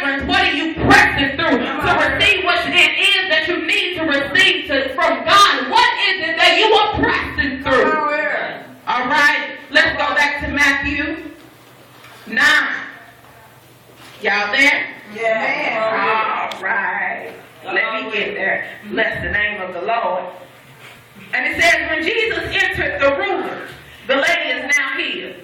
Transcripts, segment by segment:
deliverance? What are you pressing through to receive what it is that you need to receive from God? What is it that you are pressing through? All right, let's go back to Matthew 9. Y'all there? Yeah. All right. Let me get there. Bless the name of the Lord. And it says, when Jesus entered the ruler, the lady is now healed.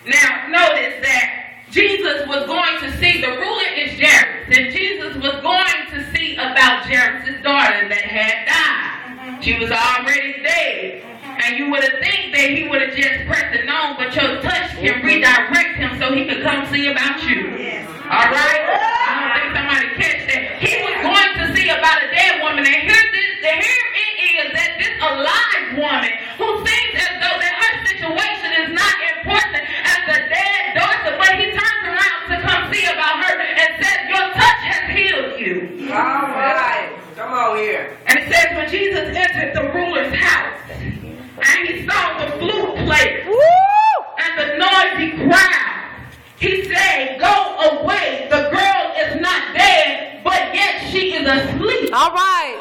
Now, notice that Jesus was going to see, the ruler is Jairus, and Jesus was going to see about Jairus' daughter that had died. She was already dead. And you would have think that he would have just pressed it on, but your touch can redirect him so he could come see about you. All right? I don't think somebody catch that. He was going to see about a dead woman, and here it is that this alive woman who seems as though that her situation is not important as the dead daughter, but he turns around to come see about her and says, your touch has healed you. All right. Come on here. And it says when Jesus entered the ruler's house, and he saw the flute players and the noisy crowd, he said, go away. The girl is not dead, but yet she is asleep. All right.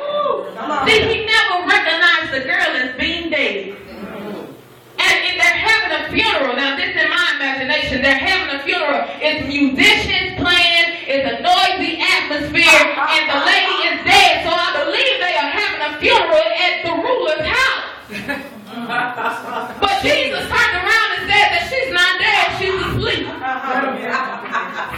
See, he never recognized the girl as being dead. And they're having a funeral. Now, this is my imagination. They're having a funeral. It's musicians playing. It's a noisy atmosphere. And the lady is dead. So I believe they are having a funeral at the ruler's house. But Jesus turned around and said that she's not dead, she's asleep.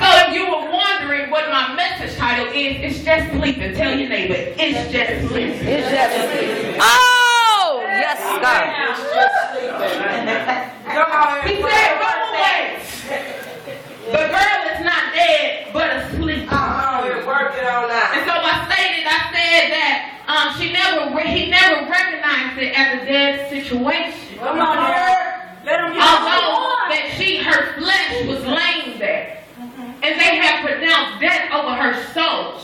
So if you were wondering what my message title is, it's just sleeping. Tell your neighbor, it's just sleeping. It's just sleeping. Oh, yes, God. It's just sleeping. He said, go away. The girl is not dead, but asleep. Work it on out. And so I said that he never recognized it as a dead situation. Come on here. Let him get Although that her flesh was laying there, and they had pronounced death over her soul,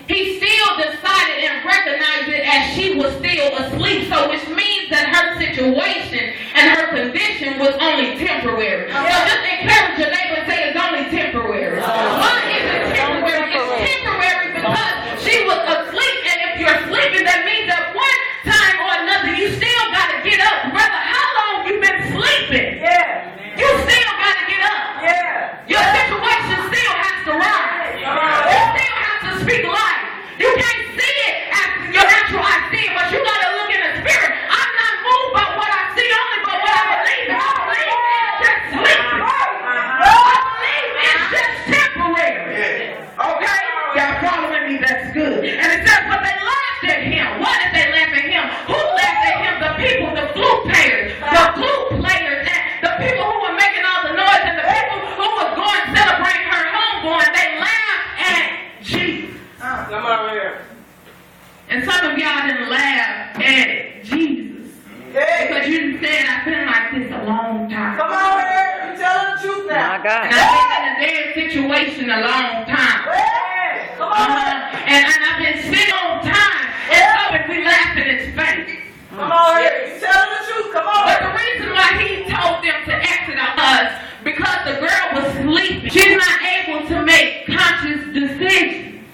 he still decided and recognized it as she was still asleep. So which means that her situation and her condition was only temporary. So just encourage your neighbor and say it's only temporary. Why is it temporary? It's temporary because she was asleep, and if you're sleeping, that means that one time or another you still got to get up. Brother, how long you been sleeping? You still got to get up. Your situation still has to rise. You still have to speak life. You can't see it as your natural eye see it, but you got to look in the spirit. I'm not moved by what I see, only by what I believe. I believe it's just sleeping. I believe it's just temporary. Okay? Y'all following me? That's good. And it says, but they laughed at him. Why did they laugh at him? Who laughed at him? The people, the flute players, and the people who were making all the noise, and the people who was going to celebrate her homegoing. They laughed at Jesus. Come on here. And some of y'all didn't laugh at Jesus. Because you said, I've been like this a long time. Come on here. You telling the truth now. My God. And I've been in a dead situation a long time. Come on. And I've been sitting on time. And so if we laugh in his face. Come on here. You telling the truth. Come on. But the reason why he told them to exit out was because the girl was sleeping. She's not able to make conscious decisions.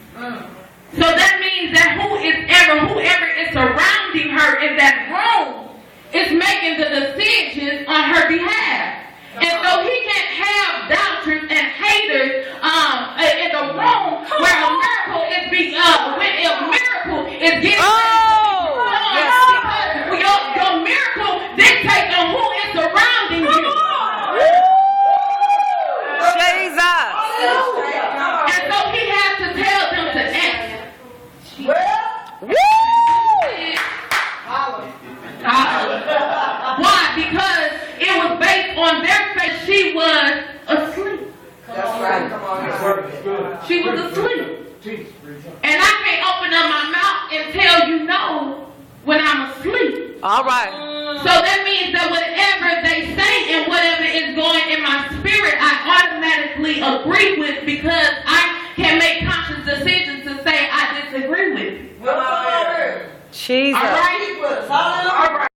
So that means that whoever is surrounding her in that room is making the decisions on her behalf. And so he can't have doubters and haters in the room where a miracle is getting because your miracle dictates on who is surrounding you. Jesus. And so he has to tell them to exit. Why? Because it was based on their faith. She was asleep. That's right. Come on. She was asleep. And I can't open up my mouth and tell you no when I'm asleep. All right. So that means that whatever they say and whatever is going in my spirit, I automatically agree with because I can make conscious decisions to say I disagree with you. Come on. Jesus. All right? All right.